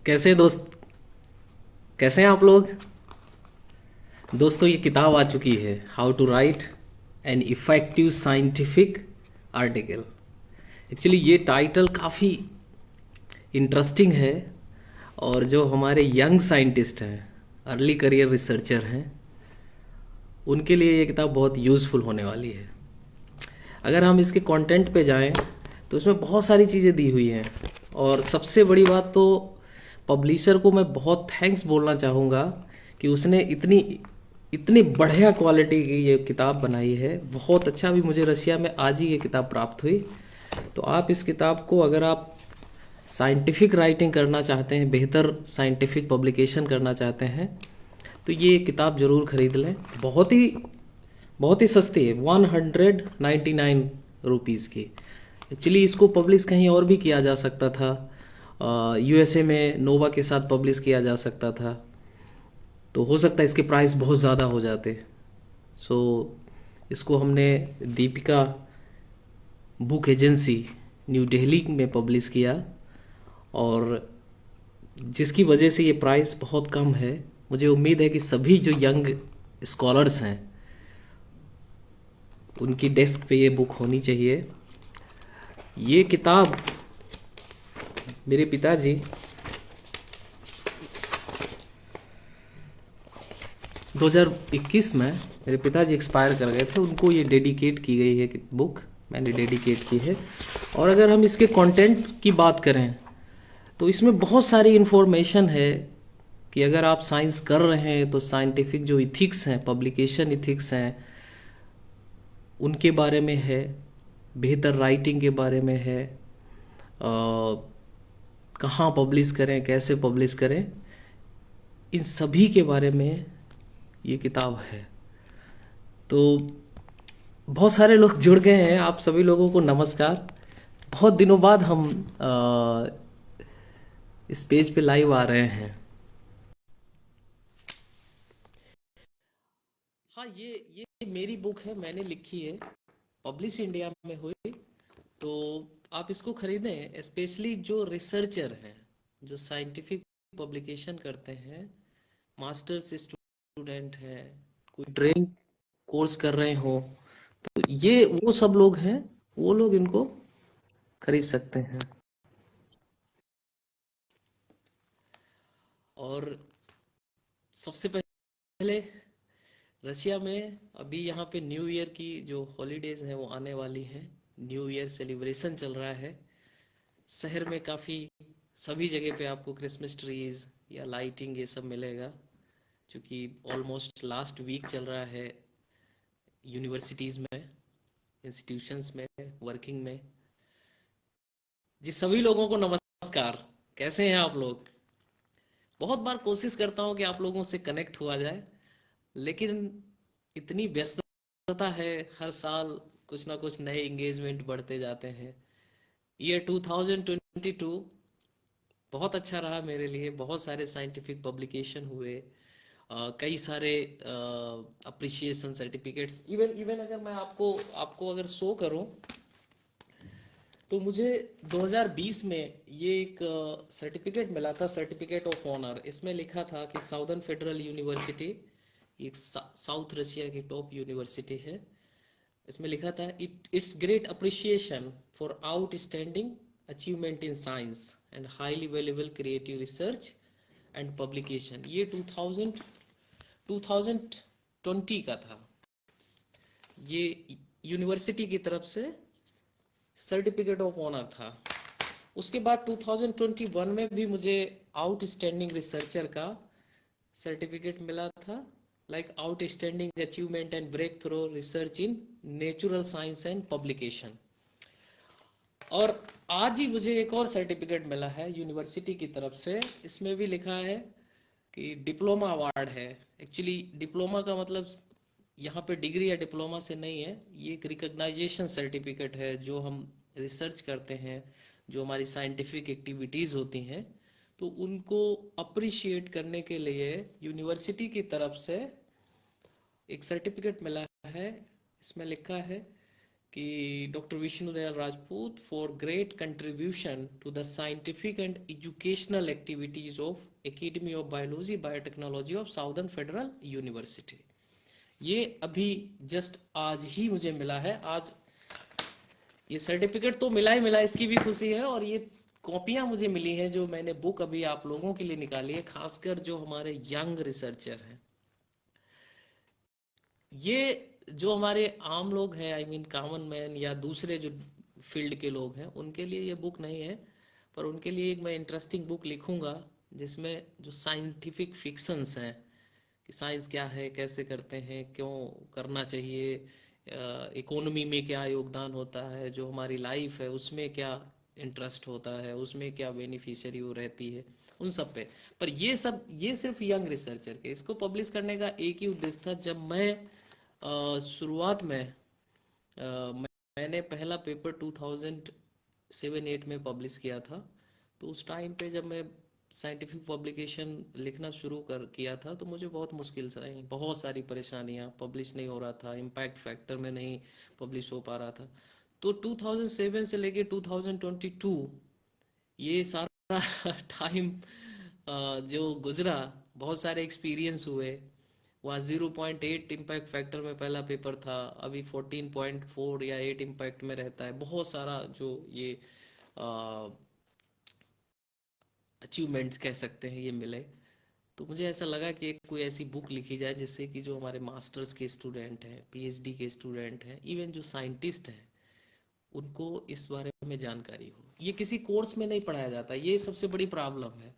कैसे हैं दोस्त? कैसे हैं आप लोग? दोस्तों, ये किताब आ चुकी है, how to write an effective scientific article. Actually ये टाइटल काफ़ी इंटरेस्टिंग है, और जो हमारे यंग साइंटिस्ट हैं, अर्ली करियर रिसर्चर हैं, उनके लिए ये किताब बहुत यूज़फुल होने वाली है। अगर हम इसके कंटेंट पे जाएं तो इसमें बहुत सारी चीज़ें दी हुई हैं, और सबसे बड़ी बात तो पब्लिशर को मैं बहुत थैंक्स बोलना चाहूँगा कि उसने इतनी इतनी बढ़िया क्वालिटी की ये किताब बनाई है। बहुत अच्छा। अभी मुझे रशिया में आज ही ये किताब प्राप्त हुई। तो आप इस किताब को, अगर आप साइंटिफिक राइटिंग करना चाहते हैं, बेहतर साइंटिफिक पब्लिकेशन करना चाहते हैं, तो ये किताब ज़रूर खरीद लें। बहुत ही सस्ती है, 199 रुपीज़ की। एक्चुअली इसको पब्लिश कहीं और भी किया जा सकता था। यूएसए में नोवा के साथ पब्लिश किया जा सकता था, तो हो सकता है इसके प्राइस बहुत ज़्यादा हो जाते। सो इसको हमने Deepika book agency new Delhi में पब्लिश किया, और जिसकी वजह से ये प्राइस बहुत कम है। मुझे उम्मीद है कि सभी जो यंग स्कॉलर्स हैं, उनकी डेस्क पे ये बुक होनी चाहिए। ये किताब मेरे पिताजी 2021 में, मेरे पिताजी एक्सपायर कर गए थे, उनको ये डेडिकेट की गई है बुक। मैंने डेडिकेट की है। और अगर हम इसके कंटेंट की बात करें तो इसमें बहुत सारी इन्फॉर्मेशन है कि अगर आप साइंस कर रहे हैं तो साइंटिफिक जो इथिक्स हैं, पब्लिकेशन इथिक्स हैं, उनके बारे में है। बेहतर राइटिंग के बारे में है। कहाँ पब्लिश करें, कैसे पब्लिश करें, इन सभी के बारे में ये किताब है। तो बहुत सारे लोग जुड़ गए हैं। आप सभी लोगों को नमस्कार। बहुत दिनों बाद हम इस पेज पे लाइव आ रहे हैं। हाँ, ये मेरी बुक है, मैंने लिखी है, पब्लिश इंडिया में हुई। तो आप इसको खरीदें, स्पेशली जो रिसर्चर हैं, जो साइंटिफिक पब्लिकेशन करते हैं, मास्टर्स स्टूडेंट हैं, कोई ट्रेनिंग कोर्स कर रहे हो, तो ये वो सब लोग हैं, वो लोग इनको खरीद सकते हैं। और सबसे पहले, रशिया में अभी यहाँ पे न्यू ईयर की जो हॉलीडेज हैं वो आने वाली हैं। न्यू ईयर सेलिब्रेशन चल रहा है शहर में काफ़ी। सभी जगह पे आपको क्रिसमस ट्रीज या लाइटिंग ये सब मिलेगा, क्योंकि ऑलमोस्ट लास्ट वीक चल रहा है यूनिवर्सिटीज़ में, इंस्टीट्यूशंस में, वर्किंग में। जी, सभी लोगों को नमस्कार। कैसे हैं आप लोग? बहुत बार कोशिश करता हूँ कि आप लोगों से कनेक्ट हुआ जाए, लेकिन इतनी व्यस्तता है, हर साल कुछ ना कुछ नए एंगेजमेंट बढ़ते जाते हैं। ईयर 2022 बहुत अच्छा रहा मेरे लिए। बहुत सारे साइंटिफिक पब्लिकेशन हुए, कई सारे अप्रिशिएशन सर्टिफिकेट्स। इवन इवन अगर मैं आपको आपको अगर शो करूं, तो मुझे 2020 में ये एक सर्टिफिकेट मिला था, सर्टिफिकेट ऑफ ऑनर। इसमें लिखा था कि साउदर्न फेडरल यूनिवर्सिटी, एक साउथ रशिया की टॉप यूनिवर्सिटी है, इसमें लिखा था it's great appreciation for outstanding achievement in science and highly valuable creative research and publication. ये 2020 का था। ये यूनिवर्सिटी की तरफ से सर्टिफिकेट ऑफ ऑनर था। उसके बाद 2021 में भी मुझे आउटस्टैंडिंग रिसर्चर का सर्टिफिकेट मिला था, like outstanding achievement and breakthrough research in natural science and publication. और आज ही मुझे एक और सर्टिफिकेट मिला है यूनिवर्सिटी की तरफ से। इसमें भी लिखा है कि डिप्लोमा अवार्ड है। एक्चुअली डिप्लोमा का मतलब यहाँ पे डिग्री या डिप्लोमा से नहीं है, ये एक रिकग्नाइजेशन सर्टिफिकेट है। जो हम रिसर्च करते हैं, जो हमारी साइंटिफिक एक्टिविटीज़ होती हैं, तो उनको अप्रिशिएट करने के लिए यूनिवर्सिटी की तरफ से एक सर्टिफिकेट मिला है। इसमें लिखा है कि doctor Vishnudayal Rajput for great contribution to the scientific and educational activities of Academy of Biology Biotechnology of Southern Federal University. ये अभी जस्ट आज ही मुझे मिला है। आज ये सर्टिफिकेट तो मिला ही मिला, इसकी भी खुशी है, और ये कॉपियां मुझे मिली हैं जो मैंने बुक अभी आप लोगों के लिए निकाली है, खासकर जो हमारे यंग रिसर्चर हैं। ये जो हमारे आम लोग हैं, आई मीन कॉमन मैन या दूसरे जो फील्ड के लोग हैं, उनके लिए ये बुक नहीं है, पर उनके लिए एक मैं इंटरेस्टिंग बुक लिखूंगा जिसमें जो साइंटिफिक फिक्शंस हैं कि साइंस क्या है, कैसे करते हैं, क्यों करना चाहिए, इकोनॉमी में क्या योगदान होता है, जो हमारी लाइफ है उसमें क्या इंटरेस्ट होता है, उसमें क्या बेनिफिशियरी वो रहती है, उन सब पे। पर ये सिर्फ यंग रिसर्चर के, इसको पब्लिश करने का एक ही उद्देश्य था। जब मैं शुरुआत में मैंने पहला पेपर 2007-8 में पब्लिश किया था, तो उस टाइम पे जब मैं साइंटिफिक पब्लिकेशन लिखना शुरू कर किया था तो मुझे बहुत मुश्किल से आई, बहुत सारी परेशानियां, पब्लिश नहीं हो रहा था, इम्पैक्ट फैक्टर में नहीं पब्लिश हो पा रहा था। तो 2007 से लेके 2022 ये सारा टाइम जो गुजरा, बहुत सारे एक्सपीरियंस हुए। वहाँ 0.8 इम्पैक्ट फैक्टर में पहला पेपर था, अभी 14.4 या 8 इम्पैक्ट में रहता है। बहुत सारा जो ये अचीवमेंट्स कह सकते हैं ये मिले। तो मुझे ऐसा लगा कि एक कोई ऐसी बुक लिखी जाए जिससे कि जो हमारे मास्टर्स के स्टूडेंट हैं, पीएचडी के स्टूडेंट हैं, इवन जो साइंटिस्ट हैं, उनको इस बारे में जानकारी हो। ये किसी कोर्स में नहीं पढ़ाया जाता, ये सबसे बड़ी प्रॉब्लम है।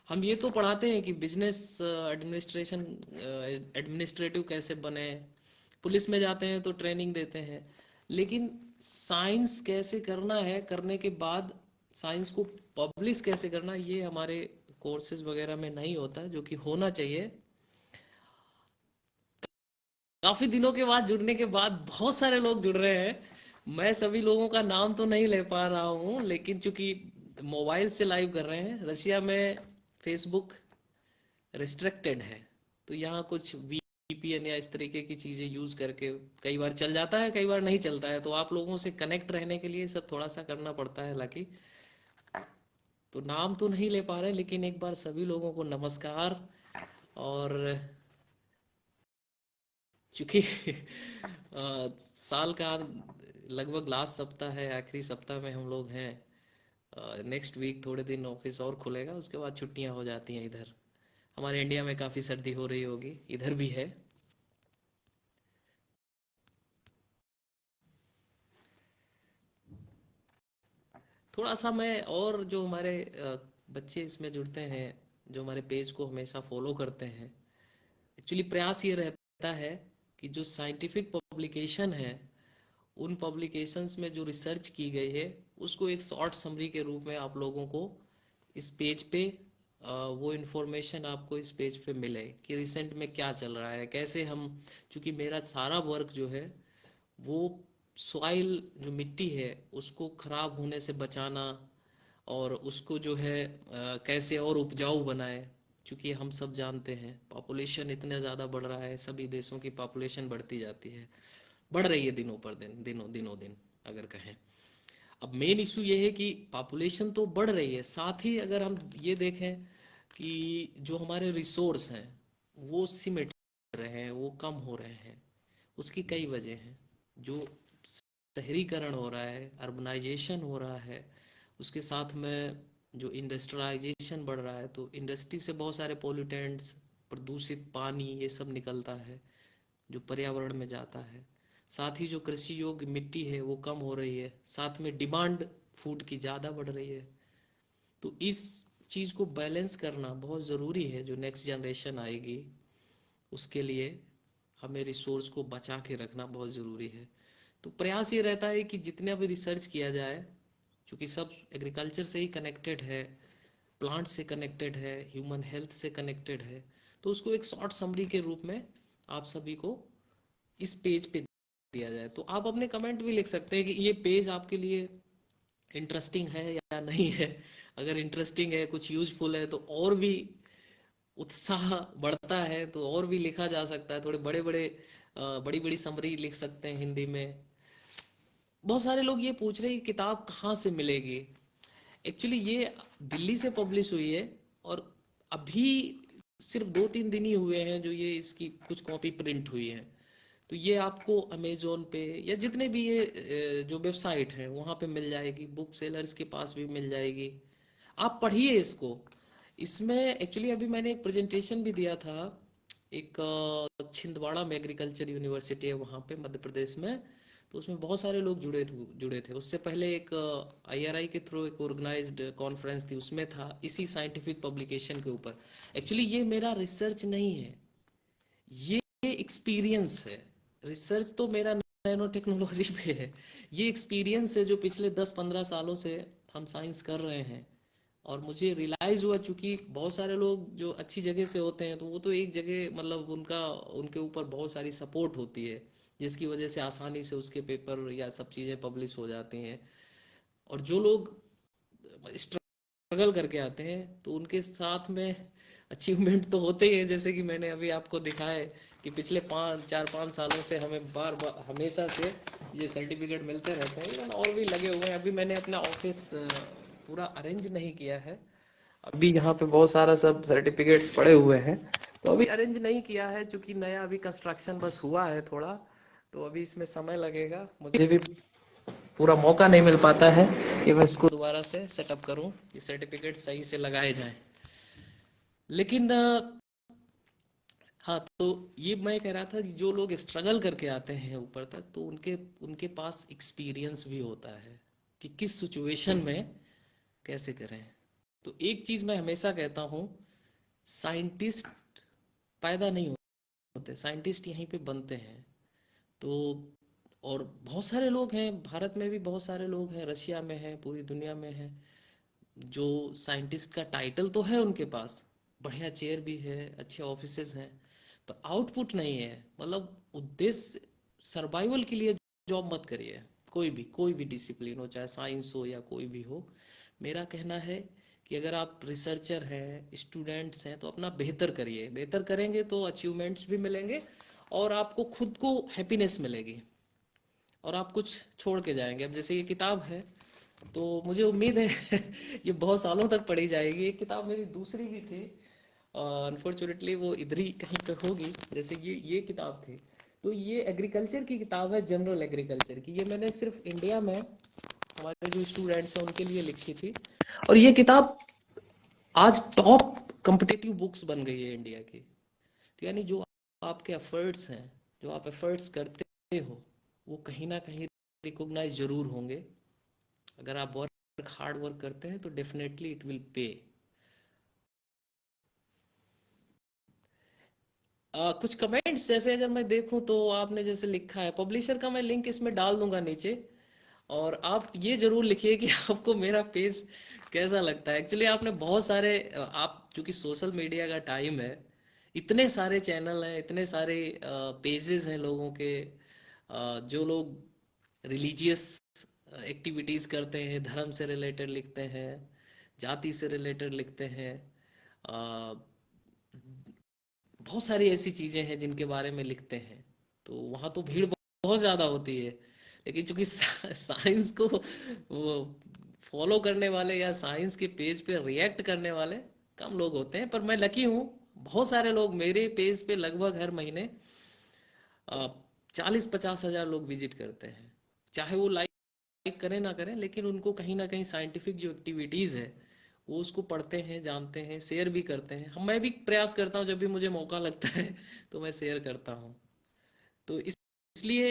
हम ये तो पढ़ाते हैं कि बिजनेस एडमिनिस्ट्रेशन, एडमिनिस्ट्रेटिव कैसे बने, पुलिस में जाते हैं तो ट्रेनिंग देते हैं, लेकिन साइंस कैसे करना है, करने के बाद साइंस को पब्लिश कैसे करना, ये हमारे कोर्सेज वगैरह में नहीं होता है, जो कि होना चाहिए। काफी दिनों के बाद जुड़ने के बाद बहुत सारे लोग जुड़ रहे हैं। मैं सभी लोगों का नाम तो नहीं ले पा रहा हूँ, लेकिन चूंकि मोबाइल से लाइव कर रहे हैं, रशिया में फेसबुक रिस्ट्रिक्टेड है, तो यहाँ कुछ वीपीएन या इस तरीके की चीजें यूज करके कई बार चल जाता है, कई बार नहीं चलता है। तो आप लोगों से कनेक्ट रहने के लिए सब थोड़ा सा करना पड़ता है, हालांकि। तो नाम तो नहीं ले पा रहे, लेकिन एक बार सभी लोगों को नमस्कार। और चूंकि साल का लगभग लास्ट सप्ताह है, आखिरी सप्ताह में हम लोग हैं। नेक्स्ट वीक थोड़े दिन ऑफिस और खुलेगा, उसके बाद छुट्टियां हो जाती हैं। इधर हमारे इंडिया में काफ़ी सर्दी हो रही होगी, इधर भी है। थोड़ा सा मैं, और जो हमारे बच्चे इसमें जुड़ते हैं, जो हमारे पेज को हमेशा फॉलो करते हैं, एक्चुअली प्रयास ये रहता है कि जो साइंटिफिक पब्लिकेशन है, उन पब्लिकेशंस में जो रिसर्च की गई है उसको एक शॉर्ट समरी के रूप में आप लोगों को इस पेज पे वो इन्फॉर्मेशन आपको इस पेज पे मिले कि रिसेंट में क्या चल रहा है, कैसे हम, चूंकि मेरा सारा वर्क जो है वो सॉइल, जो मिट्टी है उसको खराब होने से बचाना, और उसको जो है कैसे और उपजाऊ बनाए। क्योंकि हम सब जानते हैं पॉपुलेशन इतना ज़्यादा बढ़ रहा है, सभी देशों की पॉपुलेशन बढ़ती जाती है, बढ़ रही है दिनों पर दिन, दिनों दिनों दिन अगर कहें। अब मेन इशू ये है कि पॉपुलेशन तो बढ़ रही है, साथ ही अगर हम ये देखें कि जो हमारे रिसोर्स हैं वो सिमट रहे हैं, वो कम हो रहे हैं। उसकी कई वजह हैं। जो शहरीकरण हो रहा है, अर्बनाइजेशन हो रहा है, उसके साथ में जो इंडस्ट्रियलाइजेशन बढ़ रहा है, तो इंडस्ट्री से बहुत सारे पोल्यूटेंट्स, प्रदूषित पानी, ये सब निकलता है जो पर्यावरण में जाता है। साथ ही जो कृषि योग्य मिट्टी है वो कम हो रही है, साथ में डिमांड फूड की ज़्यादा बढ़ रही है। तो इस चीज़ को बैलेंस करना बहुत ज़रूरी है। जो नेक्स्ट जनरेशन आएगी उसके लिए हमें रिसोर्स को बचा के रखना बहुत ज़रूरी है। तो प्रयास ये रहता है कि जितना भी रिसर्च किया जाए, क्योंकि सब एग्रीकल्चर से ही कनेक्टेड है, प्लांट से कनेक्टेड है, ह्यूमन हेल्थ से कनेक्टेड है, तो उसको एक शॉर्ट समरी के रूप में आप सभी को इस पेज पे दिया जाए। तो आप अपने कमेंट भी लिख सकते हैं कि ये पेज आपके लिए इंटरेस्टिंग है या नहीं है। अगर इंटरेस्टिंग है, कुछ यूजफुल है, तो और भी उत्साह बढ़ता है, तो और भी लिखा जा सकता है। थोड़े बड़े बड़े बड़ी बड़ी समरी लिख सकते हैं हिंदी में। बहुत सारे लोग ये पूछ रहे हैं कि किताब कहाँ से मिलेगी। एक्चुअली ये दिल्ली से पब्लिश हुई है, और अभी सिर्फ 2-3 दिन ही हुए हैं जो ये इसकी कुछ कॉपी प्रिंट हुई है। तो ये आपको अमेजोन पे या जितने भी ये जो वेबसाइट हैं वहाँ पे मिल जाएगी, बुक सेलर्स के पास भी मिल जाएगी। आप पढ़िए इसको। इसमें एक्चुअली अभी मैंने एक प्रेजेंटेशन भी दिया था, एक छिंदवाड़ा में एग्रीकल्चर यूनिवर्सिटी है वहाँ पे मध्य प्रदेश में। तो उसमें बहुत सारे लोग जुड़े थे। उससे पहले एक आईआरआई के थ्रू एक ऑर्गेनाइज्ड कॉन्फ्रेंस थी, उसमें था इसी साइंटिफिक पब्लिकेशन के ऊपर। एक्चुअली ये मेरा रिसर्च नहीं है, ये एक्सपीरियंस है। रिसर्च तो मेरा नैनो टेक्नोलॉजी पे है, ये एक्सपीरियंस है जो पिछले 10-15 सालों से हम साइंस कर रहे हैं। और मुझे रियलाइज हुआ, चूंकि बहुत सारे लोग जो अच्छी जगह से होते हैं तो वो तो एक जगह मतलब उनका उनके ऊपर बहुत सारी सपोर्ट होती है, जिसकी वजह से आसानी से उसके पेपर या सब चीज़ें पब्लिश हो जाती हैं। और जो लोग स्ट्रगल करके आते हैं तो उनके साथ में अचीवमेंट तो होते ही हैं, जैसे कि मैंने अभी आपको दिखाया है कि पिछले 4-5 सालों से हमें बार बार हमेशा से ये सर्टिफिकेट मिलते रहते हैं। इवन और भी लगे हुए हैं। अभी मैंने अपना ऑफिस पूरा अरेंज नहीं किया है, अभी यहाँ पे बहुत सारा सब सर्टिफिकेट्स पड़े हुए हैं, तो अभी अरेंज नहीं किया है क्योंकि नया अभी कंस्ट्रक्शन बस हुआ है थोड़ा। तो अभी इसमें समय लगेगा, मुझे भी पूरा मौका नहीं मिल पाता है कि मैं इसको दोबारा से सेटअप करूं, कि सर्टिफिकेट सही से लगाए जाएं। लेकिन हाँ, तो ये मैं कह रहा था कि जो लोग स्ट्रगल करके आते हैं ऊपर तक, तो उनके उनके पास एक्सपीरियंस भी होता है कि किस सिचुएशन में कैसे करें। तो एक चीज मैं हमेशा कहता हूँ, साइंटिस्ट पैदा नहीं होते, साइंटिस्ट यहीं पे बनते हैं। तो और बहुत सारे लोग हैं, भारत में भी बहुत सारे लोग हैं, रशिया में हैं, पूरी दुनिया में हैं, जो साइंटिस्ट का टाइटल तो है उनके पास, बढ़िया चेयर भी है, अच्छे ऑफिसेज हैं, पर आउटपुट नहीं है। मतलब उद्देश्य सर्वाइवल के लिए जॉब मत करिए। कोई भी डिसिप्लिन हो, चाहे साइंस हो या कोई भी हो, मेरा कहना है कि अगर आप रिसर्चर हैं, स्टूडेंट्स हैं, तो अपना बेहतर करिए। बेहतर करेंगे तो अचीवमेंट्स भी मिलेंगे और आपको खुद को हैप्पीनेस मिलेगी, और आप कुछ छोड़ के जाएंगे। अब जैसे ये किताब है, तो मुझे उम्मीद है ये बहुत सालों तक पढ़ी जाएगी। ये किताब मेरी दूसरी भी थी, अनफॉर्चुनेटली वो इधर ही कहीं पे होगी। जैसे ये किताब थी, तो ये एग्रीकल्चर की किताब है, जनरल एग्रीकल्चर की। ये मैंने सिर्फ इंडिया में हमारे जो स्टूडेंट्स हैं उनके लिए लिखी थी, और ये किताब आज टॉप कॉम्पिटिटिव बुक्स बन गई है इंडिया की। तो यानी जो आपके एफर्ट्स हैं, जो आप एफर्ट्स करते हो, वो कहीं ना कहीं रिकॉग्नाइज जरूर होंगे। अगर आप वर्क हार्ड वर्क करते हैं तो डेफिनेटली इट विल पे। कुछ कमेंट्स जैसे अगर मैं देखूं तो आपने जैसे लिखा है, पब्लिशर का मैं लिंक इसमें डाल दूंगा नीचे, और आप ये जरूर लिखिए कि आपको मेरा पेज कैसा लगता है। एक्चुअली आपने बहुत सारे आप चूंकि सोशल मीडिया का टाइम है, इतने सारे चैनल हैं, इतने सारे पेजेस हैं लोगों के, जो लोग रिलीजियस एक्टिविटीज करते हैं, धर्म से रिलेटेड लिखते हैं, जाति से रिलेटेड लिखते हैं, अ, बहुत सारी ऐसी चीजें हैं जिनके बारे में लिखते हैं। तो वहाँ तो भीड़ बहुत ज्यादा होती है। लेकिन चूंकि साइंस को वो फॉलो करने वाले या साइंस के पेज पे रिएक्ट करने वाले कम लोग होते हैं। पर मैं लकी हूँ, बहुत सारे लोग मेरे पेज पे लगभग हर महीने 40-50 हजार लोग विजिट करते हैं। चाहे वो लाइक करें ना करें, लेकिन उनको कहीं ना कहीं साइंटिफिक जो एक्टिविटीज है वो उसको पढ़ते हैं, जानते हैं, शेयर भी करते हैं। हम मैं भी प्रयास करता हूँ, जब भी मुझे मौका लगता है तो मैं शेयर करता हूँ। तो इसलिए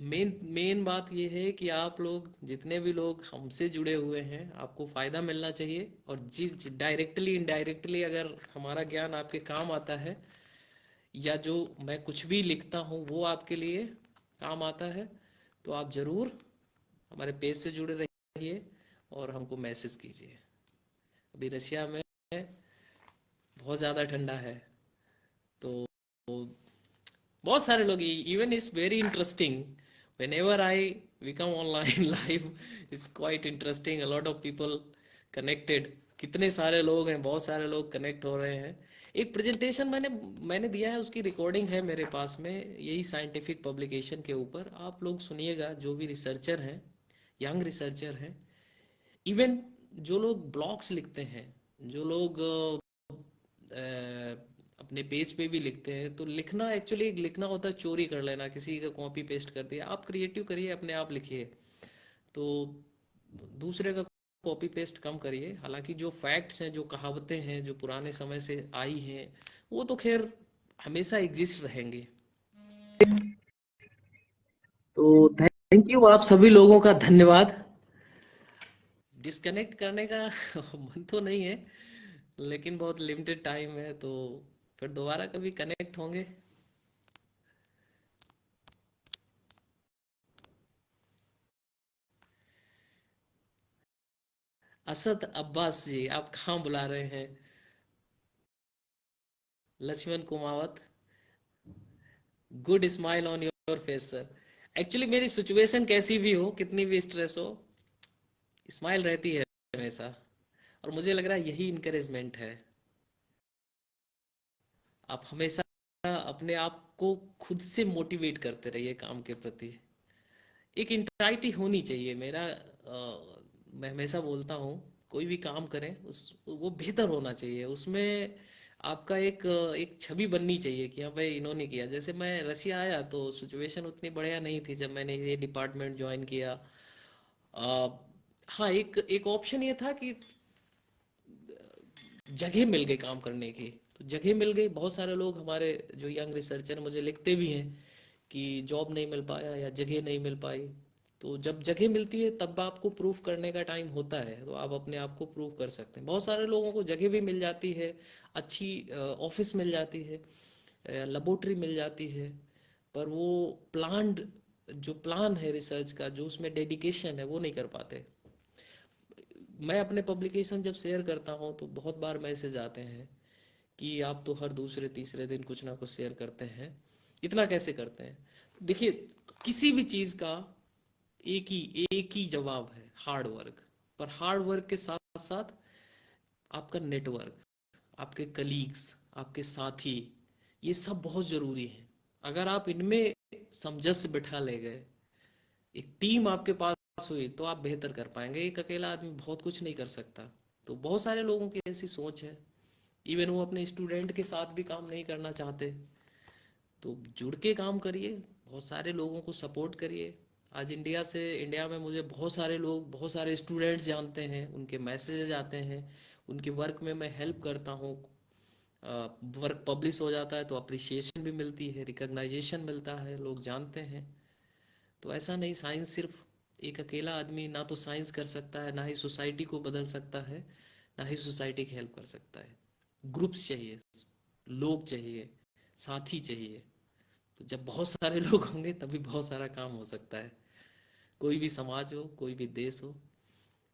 मेन मेन बात ये है कि आप लोग जितने भी लोग हमसे जुड़े हुए हैं, आपको फायदा मिलना चाहिए। और जिस डायरेक्टली इनडायरेक्टली अगर हमारा ज्ञान आपके काम आता है, या जो मैं कुछ भी लिखता हूँ वो आपके लिए काम आता है, तो आप जरूर हमारे पेज से जुड़े रहिए और हमको मैसेज कीजिए। अभी रशिया में बहुत ज़्यादा ठंडा है, तो बहुत सारे लोग, even it's very interesting whenever I become online live, it's quite interesting, a lot of people connected. कितने सारे लोग हैं, बहुत सारे लोग कनेक्ट हो रहे हैं। एक प्रेजेंटेशन मैंने मैंने दिया है, उसकी रिकॉर्डिंग है मेरे पास में, यही साइंटिफिक पब्लिकेशन के ऊपर। आप लोग सुनिएगा, जो भी रिसर्चर हैं, यंग रिसर्चर हैं, इवन जो लोग ब्लॉग्स लिखते हैं, जो लोग अपने पेज पे भी लिखते हैं, तो लिखना एक्चुअली लिखना होता है चोरी कर लेना, किसी का कॉपी पेस्ट कर दिया। आप क्रिएटिव करिए, अपने आप लिखिए, तो दूसरे का कॉपी पेस्ट कम करिए। हालांकि जो फैक्ट्स हैं, जो कहावतें हैं, जो पुराने समय से आई हैं, वो तो खैर हमेशा एग्जिस्ट रहेंगे। तो थैंक यू, आप सभी लोगों का धन्यवाद। डिस्कनेक्ट करने का मन तो नहीं है, लेकिन बहुत लिमिटेड टाइम है, तो फिर दोबारा कभी कनेक्ट होंगे। असद अब्बास जी, आप कहाँ बुला रहे हैं? Lakshman Kumawat, good smile on your face sir. Actually मेरी सिचुएशन कैसी भी हो, कितनी भी स्ट्रेस हो, स्माइल रहती है हमेशा। और मुझे लग रहा है यही इनकरेजमेंट है। आप हमेशा अपने आप को खुद से मोटिवेट करते रहिए काम के प्रति। एक इंटाइटी होनी चाहिए। मैं हमेशा बोलता हूँ, कोई भी काम करें, उस वो बेहतर होना चाहिए। उसमें आपका एक छवि बननी चाहिए कि हाँ भाई, इन्होंने किया। जैसे मैं रशिया आया तो सिचुएशन उतनी बढ़िया नहीं थी जब मैंने ये डिपार्टमेंट ज्वाइन किया। हाँ, एक एक ऑप्शन ये था कि जगह मिल गई काम करने की, तो जगह मिल गई। बहुत सारे लोग हमारे जो यंग रिसर्चर मुझे लिखते भी हैं कि जॉब नहीं मिल पाया या जगह नहीं मिल पाई। तो जब जगह मिलती है तब आपको प्रूफ करने का टाइम होता है, तो आप अपने आप को प्रूव कर सकते हैं। बहुत सारे लोगों को जगह भी मिल जाती है, अच्छी ऑफिस मिल जाती है, लेबोरेटरी मिल जाती है, पर वो प्लान्ड जो प्लान है रिसर्च का, जो उसमें डेडिकेशन है, वो नहीं कर पाते। मैं अपने पब्लिकेशन जब शेयर करता हूँ तो बहुत बार मैसेज आते हैं कि आप तो हर दूसरे तीसरे दिन कुछ ना कुछ शेयर करते हैं, इतना कैसे करते हैं? देखिए, किसी भी चीज़ का एक ही जवाब है, हार्ड वर्क। पर हार्ड वर्क के साथ साथ आपका नेटवर्क, आपके कलीग्स, आपके साथी, ये सब बहुत ज़रूरी है। अगर आप इनमें सामंजस्य बिठा ले गए, एक टीम आपके पास हुई, तो आप बेहतर कर पाएंगे। एक अकेला आदमी बहुत कुछ नहीं कर सकता। तो बहुत सारे लोगों की ऐसी सोच है, इवन वो अपने स्टूडेंट के साथ भी काम नहीं करना चाहते। तो जुड़ के काम करिए, बहुत सारे लोगों को सपोर्ट करिए। आज इंडिया में मुझे बहुत सारे लोग, बहुत सारे स्टूडेंट्स जानते हैं, उनके मैसेजेस आते हैं, उनके वर्क में मैं हेल्प करता हूँ। वर्क पब्लिश हो जाता है तो अप्रिसिएशन भी मिलती है, रिकग्नाइजेशन मिलता है, लोग जानते हैं। तो ऐसा नहीं, साइंस सिर्फ एक अकेला आदमी ना तो साइंस कर सकता है, ना ही सोसाइटी को बदल सकता है, ना ही सोसाइटी की हेल्प कर सकता है। ग्रुप्स चाहिए, लोग चाहिए, साथी चाहिए। तो जब बहुत सारे लोग होंगे तभी बहुत सारा काम हो सकता है। कोई भी समाज हो, कोई भी देश हो,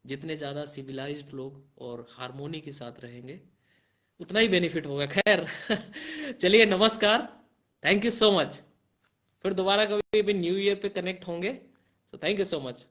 जितने ज़्यादा सिविलाइज्ड लोग और हारमोनी के साथ रहेंगे, उतना ही बेनिफिट होगा। खैर चलिए, नमस्कार, थैंक यू सो मच। फिर दोबारा कभी भी न्यू ईयर पे कनेक्ट होंगे। So thank you so much.